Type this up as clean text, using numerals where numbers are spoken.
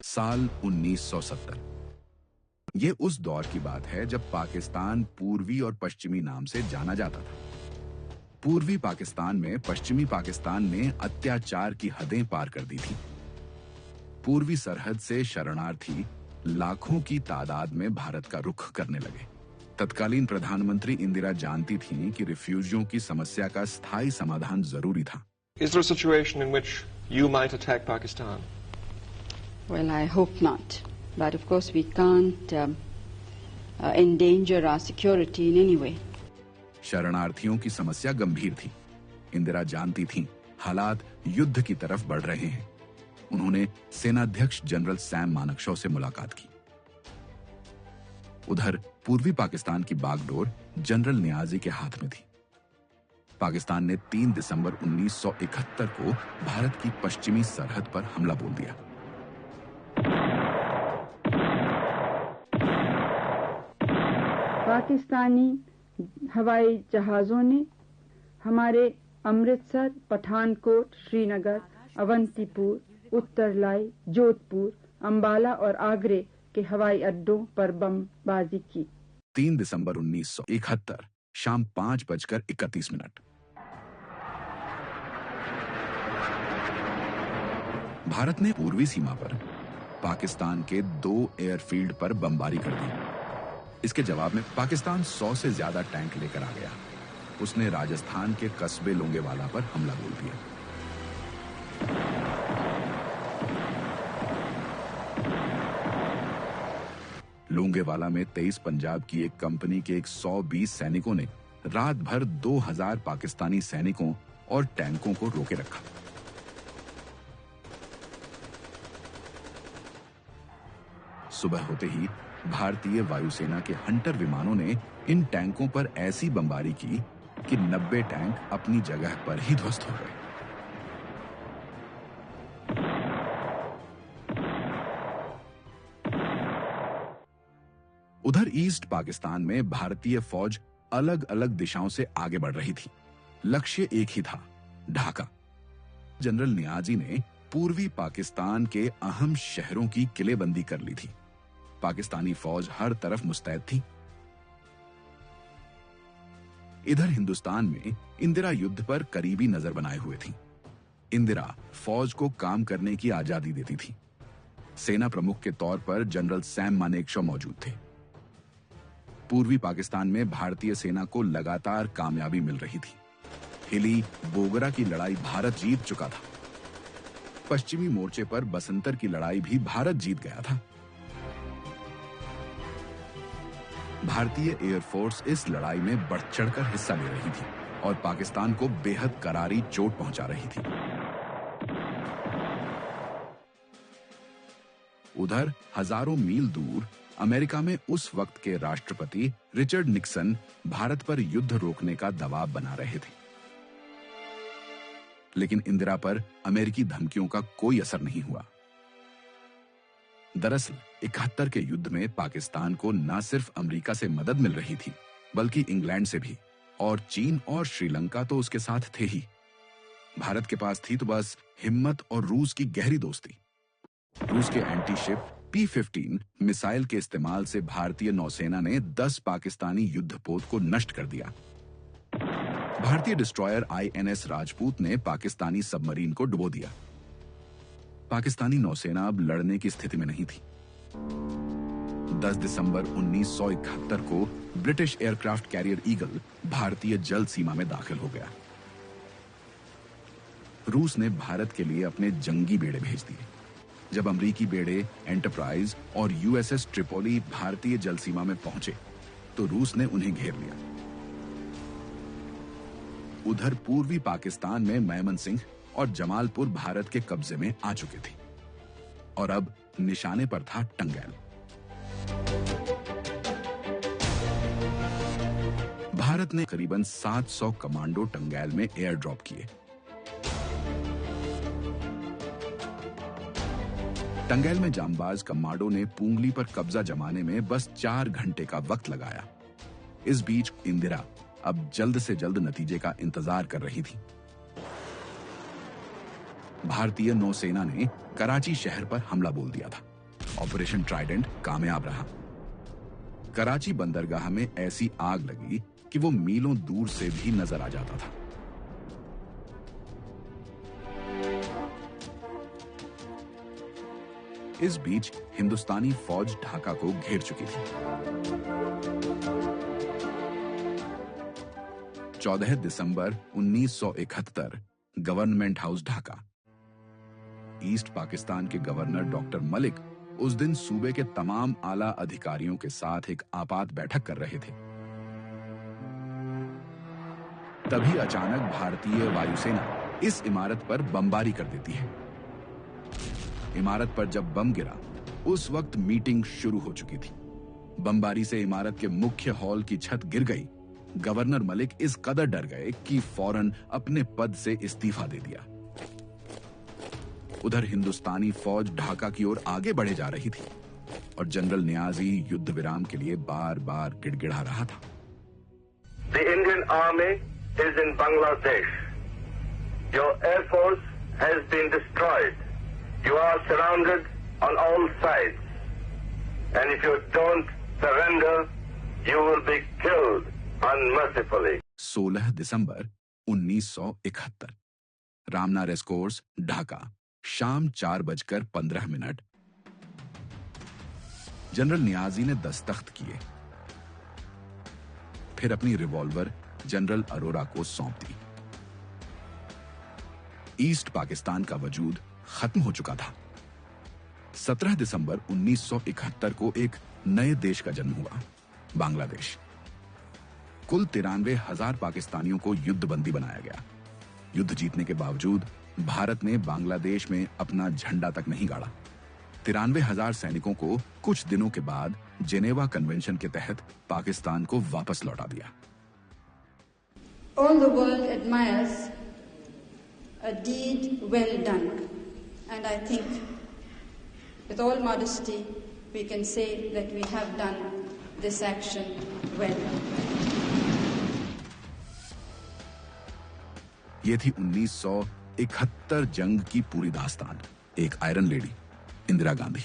साल 1970। ये उस दौर की बात है जब पाकिस्तान पूर्वी और पश्चिमी नाम से जाना जाता था। पूर्वी पाकिस्तान में पश्चिमी पाकिस्तान ने अत्याचार की हदें पार कर दी थी। पूर्वी सरहद से शरणार्थी लाखों की तादाद में भारत का रुख करने लगे। तत्कालीन प्रधानमंत्री इंदिरा जानती थीं कि रिफ्यूजियों की समस्या का स्थायी समाधान जरूरी था। Is there a situation in which you might attack Pakistan? Well, I hope not. But of course we can't endanger our security in any way. शरणार्थियों की समस्या गंभीर थी। इंदिरा जानती थीं हालात युद्ध की तरफ बढ़ रहे हैं। उन्होंने सेनाध्यक्ष जनरल सैम मानेकशॉ से मुलाकात की। उधर पूर्वी पाकिस्तान की बागडोर जनरल नियाजी के हाथ में थी। पाकिस्तान ने 3 दिसंबर 1971 को भारत की पश्चिमी सरहद पर हमला बोल दिया। पाकिस्तानी हवाई जहाजों ने हमारे अमृतसर, पठानकोट, श्रीनगर, अवंतीपुर, उत्तरलाई, जोधपुर, अंबाला और आगरे के हवाई अड्डों पर बमबाजी की। 3 दिसंबर 1971 शाम 5:31। भारत ने पूर्वी सीमा पर पाकिस्तान के 2 एयरफील्ड पर बमबारी कर दी। इसके जवाब में पाकिस्तान 100 से ज्यादा टैंक लेकर आ गया। उसने राजस्थान के कस्बे लोंगेवाला पर हमला बोल दिया। लोंगेवाला में 23 पंजाब की एक कंपनी के 120 सैनिकों ने रात भर 2000 पाकिस्तानी सैनिकों और टैंकों को रोके रखा। सुबह होते ही भारतीय वायुसेना के हंटर विमानों ने इन टैंकों पर ऐसी बमबारी की कि 90 टैंक अपनी जगह पर ही ध्वस्त हो गए। उधर ईस्ट पाकिस्तान में भारतीय फौज अलग अलग दिशाओं से आगे बढ़ रही थी। लक्ष्य एक ही था, ढाका। जनरल नियाजी ने पूर्वी पाकिस्तान के अहम शहरों की किलेबंदी कर ली थी। पाकिस्तानी फौज हर तरफ मुस्तैद थी। इधर हिंदुस्तान में इंदिरा युद्ध पर करीबी नजर बनाए हुए थी। इंदिरा फौज को काम करने की आजादी देती थी। सेना प्रमुख के तौर पर जनरल सैम मानेकशॉ मौजूद थे। पूर्वी पाकिस्तान में भारतीय सेना को लगातार कामयाबी मिल रही थी। हिली बोगरा की लड़ाई भारत जीत चुका था। पश्चिमी मोर्चे पर बसंतर की लड़ाई भी भारत जीत गया था। भारतीय एयरफोर्स इस लड़ाई में बढ़ चढ़कर हिस्सा ले रही थी और पाकिस्तान को बेहद करारी चोट पहुंचा रही थी। उधर हजारों मील दूर अमेरिका में उस वक्त के राष्ट्रपति रिचर्ड निक्सन भारत पर युद्ध रोकने का दबाव बना रहे थे। लेकिन इंदिरा पर अमेरिकी धमकियों का कोई असर नहीं हुआ। दरअसल 71 के युद्ध में पाकिस्तान को न सिर्फ अमेरिका से मदद मिल रही थी, बल्कि इंग्लैंड से भी, और चीन और श्रीलंका तो उसके साथ थे ही। भारत के पास थी तो बस हिम्मत और रूस की गहरी दोस्ती। रूस के एंटी शिप P-15 मिसाइल के इस्तेमाल से भारतीय नौसेना ने 10 पाकिस्तानी युद्धपोत को नष्ट कर दिया। भारतीय डिस्ट्रॉयर INS राजपूत ने पाकिस्तानी सबमरीन को डुबो दिया। पाकिस्तानी नौसेना अब लड़ने की स्थिति में नहीं थी। 10 दिसंबर 1971 को ब्रिटिश एयरक्राफ्ट कैरियर ईगल भारतीय जल सीमा में दाखिल हो गया। रूस ने भारत के लिए अपने जंगी बेड़े भेज दिए। जब अमरीकी बेड़े एंटरप्राइज और USS ट्रिपोली भारतीय जल सीमा में पहुंचे तो रूस ने उन्हें घेर लिया। उधर पूर्वी पाकिस्तान में मैमनसिंह और जमालपुर भारत के कब्जे में आ चुके थे और अब निशाने पर था टंगैल। भारत ने करीबन 700 कमांडो टंगैल में एयर ड्रॉप किए। टंगैल में जांबाज कमांडो ने पुंगली पर कब्जा जमाने में बस 4 घंटे का वक्त लगाया। इस बीच इंदिरा अब जल्द से जल्द नतीजे का इंतजार कर रही थी। भारतीय नौसेना ने कराची शहर पर हमला बोल दिया था। ऑपरेशन ट्राइडेंट कामयाब रहा। कराची बंदरगाह में ऐसी आग लगी कि वो मीलों दूर से भी नजर आ जाता था। इस बीच हिंदुस्तानी फौज ढाका को घेर चुकी थी। 14 दिसंबर 1971 government house Dhaka. East Pakistan के गवर्नर डॉक्टर मलिक उस दिन सूबे के तमाम आला अधिकारियों के साथ एक आपात बैठक कर रहे थे। तभी अचानक भारतीय वायुसेना इस इमारत पर बमबारी कर देती है। इमारत पर जब बम गिरा उस वक्त मीटिंग शुरू हो चुकी थी। बमबारी से इमारत के मुख्य हॉल की छत गिर गई। गवर्नर मलिक इस कदर डर गए कि फौरन अपने पद से इस्तीफा दे दिया। उधर हिंदुस्तानी फौज ढाका की ओर आगे बढ़े जा रही थी और जनरल नियाजी युद्ध विराम के लिए बार बार गिड़गिड़ा रहा था। The Indian Army is in Bangladesh. Your air force has been destroyed. You are surrounded on all sides. And if you don't surrender, you will be killed unmercifully. 16 दिसंबर 1971 रामना रेसकोर्स ढाका, शाम 4:15 जनरल नियाजी ने दस्तखत किए, फिर अपनी रिवॉल्वर जनरल अरोरा को सौंप दी। East Pakistan का वजूद खत्म हो चुका था। 17 दिसंबर 1971 को एक नए देश का जन्म हुआ, बांग्लादेश। कुल 93,000 पाकिस्तानियों को युद्धबंदी बनाया गया। युद्ध जीतने के बावजूद भारत ने बांग्लादेश में अपना झंडा तक नहीं गाड़ा। 93,000 सैनिकों को कुछ दिनों के बाद जेनेवा कन्वेंशन के तहत पाकिस्तान को वापस लौटा दिया। All the world admires a deed well done, and I think, with all modesty, we can say that we have done this action well. ये थी 1971 जंग की पूरी दास्तान। एक आयरन लेडी, इंदिरा गांधी।